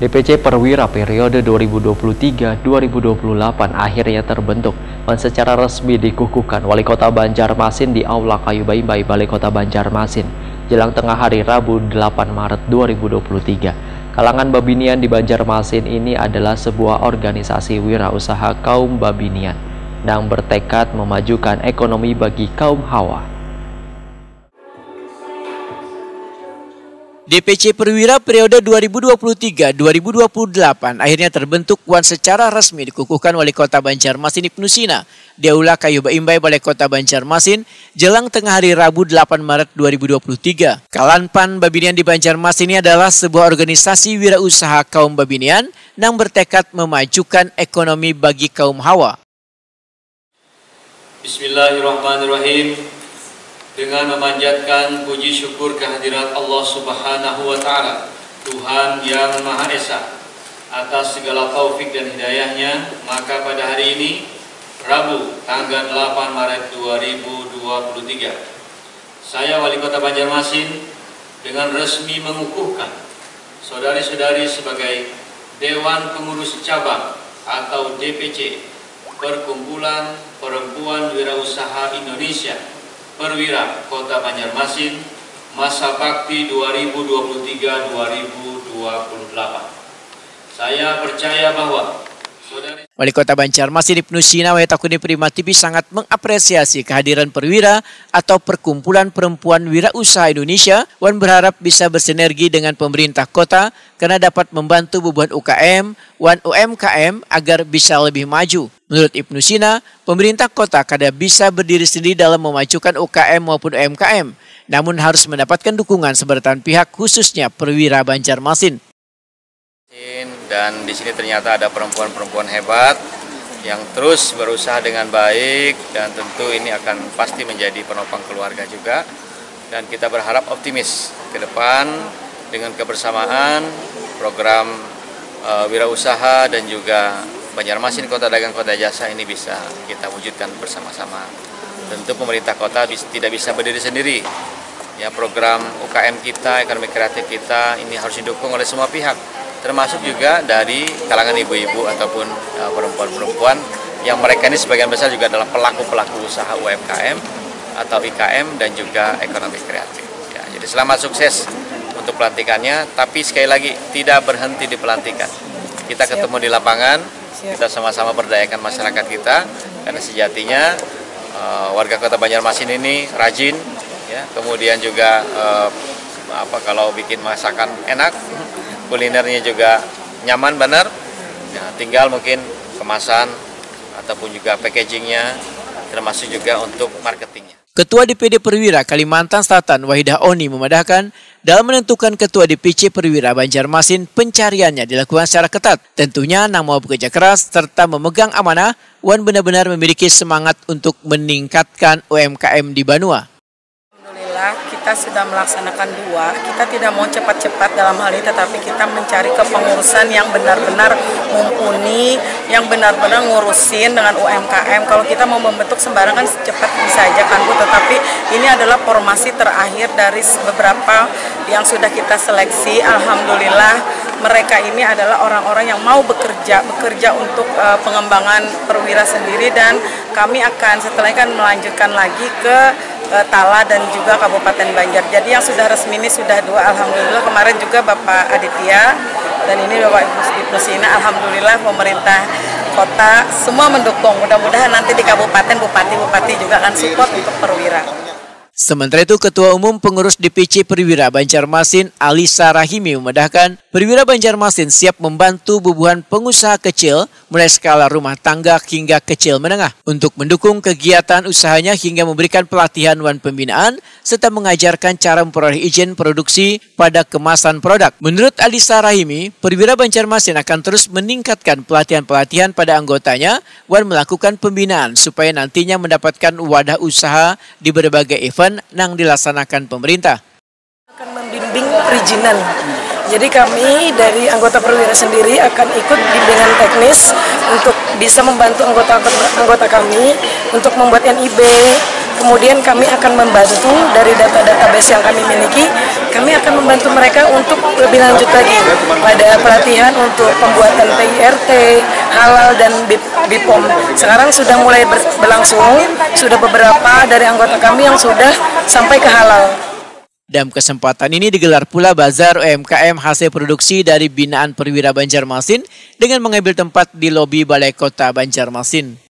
DPC Perwira periode 2023-2028 akhirnya terbentuk dan secara resmi dikukuhkan Wali Kota Banjarmasin di Aula Kayu Baimbai, Balai Kota Banjarmasin, jelang tengah hari Rabu 8 Maret 2023. Kalangan Babinian di Banjarmasin ini adalah sebuah organisasi wirausaha kaum Babinian yang bertekad memajukan ekonomi bagi kaum Hawa. DPC Perwira periode 2023-2028 akhirnya terbentuk dan secara resmi dikukuhkan Wali Kota Banjarmasin Ibnu Sina di Aula Kayu Baimbai, Balai Kota Banjarmasin, jelang tengah hari Rabu 8 Maret 2023. Kalanpan Babinian di Banjarmasin ini adalah sebuah organisasi wirausaha kaum Babinian yang bertekad memajukan ekonomi bagi kaum Hawa. Bismillahirrahmanirrahim. Dengan memanjatkan puji syukur kehadirat Allah Subhanahu wa Ta'ala, Tuhan yang Maha Esa, atas segala taufik dan hidayahnya, maka pada hari ini, Rabu, tanggal 8 Maret 2023, saya Wali Kota Banjarmasin dengan resmi mengukuhkan saudari-saudari sebagai Dewan Pengurus Cabang atau DPC Perkumpulan Perempuan Wirausaha Indonesia Perwira Kota Banjarmasin masa bakti 2023-2028. Saya percaya bahwa Wali Kota Banjarmasin Ibnu Sina Wayatakuni Prima TV sangat mengapresiasi kehadiran Perwira atau Perkumpulan Perempuan Wirausaha Indonesia dan berharap bisa bersinergi dengan pemerintah kota karena dapat membantu beban UKM dan UMKM agar bisa lebih maju. Menurut Ibnu Sina, pemerintah kota kada bisa berdiri sendiri dalam memajukan UKM maupun UMKM, namun harus mendapatkan dukungan seberatan pihak khususnya Perwira Banjarmasin. Dan di sini ternyata ada perempuan-perempuan hebat yang terus berusaha dengan baik dan tentu ini akan pasti menjadi penopang keluarga juga. Dan kita berharap optimis ke depan dengan kebersamaan program wirausaha dan juga Banjarmasin Kota Dagang Kota Jasa ini bisa kita wujudkan bersama-sama. Tentu pemerintah kota tidak bisa berdiri sendiri. Ya, program UKM kita, ekonomi kreatif kita ini harus didukung oleh semua pihak, termasuk juga dari kalangan ibu-ibu ataupun perempuan-perempuan yang mereka ini sebagian besar juga adalah pelaku-pelaku usaha UMKM atau IKM dan juga ekonomi kreatif. Ya, jadi selamat sukses untuk pelantikannya, tapi sekali lagi tidak berhenti di pelantikan. Kita ketemu di lapangan, kita sama-sama berdayakan masyarakat kita, karena sejatinya warga Kota Banjarmasin ini rajin, ya, kemudian juga kalau bikin masakan enak, kulinernya juga nyaman benar, ya, tinggal mungkin kemasan ataupun juga packagingnya, termasuk juga untuk marketingnya. Ketua DPD Perwira Kalimantan Selatan Wahidah Oni memadahkan dalam menentukan Ketua DPC Perwira Banjarmasin pencariannya dilakukan secara ketat. Tentunya nang mau bekerja keras serta memegang amanah wan benar-benar memiliki semangat untuk meningkatkan UMKM di Banua. Kita sudah melaksanakan dua, kita tidak mau cepat-cepat dalam hal ini, tetapi kita mencari kepengurusan yang benar-benar mumpuni, yang benar-benar ngurusin dengan UMKM. Kalau kita mau membentuk sembarangan cepat bisa aja kan Bu, tetapi ini adalah formasi terakhir dari beberapa yang sudah kita seleksi. Alhamdulillah mereka ini adalah orang-orang yang mau bekerja untuk pengembangan perwira sendiri, dan kami akan setelah ini kan melanjutkan lagi ke Tala dan juga Kabupaten Banjar. Jadi yang sudah resmi ini sudah dua, alhamdulillah. Kemarin juga Bapak Aditya dan ini Bapak Ibnu Sina. Alhamdulillah pemerintah kota semua mendukung. Mudah-mudahan nanti di kabupaten bupati juga akan support untuk perwira. Sementara itu, Ketua Umum Pengurus DPC Perwira Banjarmasin Alisa Rahimi memedahkan Perwira Banjarmasin siap membantu bubuhan pengusaha kecil mulai skala rumah tangga hingga kecil menengah untuk mendukung kegiatan usahanya hingga memberikan pelatihan dan pembinaan serta mengajarkan cara memperoleh izin produksi pada kemasan produk. Menurut Alisa Rahimi, Perwira Banjarmasin akan terus meningkatkan pelatihan-pelatihan pada anggotanya dan melakukan pembinaan supaya nantinya mendapatkan wadah usaha di berbagai event yang dilaksanakan pemerintah. Akan membimbing perizinan. Jadi kami dari anggota perwira sendiri akan ikut bimbingan teknis untuk bisa membantu anggota kami untuk membuat NIB. Kemudian kami akan membantu dari data-database yang kami miliki, kami akan membantu mereka untuk lebih lanjut lagi pada pelatihan untuk pembuatan PIRT, halal dan BPOM. Sekarang sudah mulai berlangsung, sudah beberapa dari anggota kami yang sudah sampai ke halal. Dalam kesempatan ini digelar pula bazar UMKM hasil produksi dari binaan Perwira Banjarmasin dengan mengambil tempat di lobi Balai Kota Banjarmasin.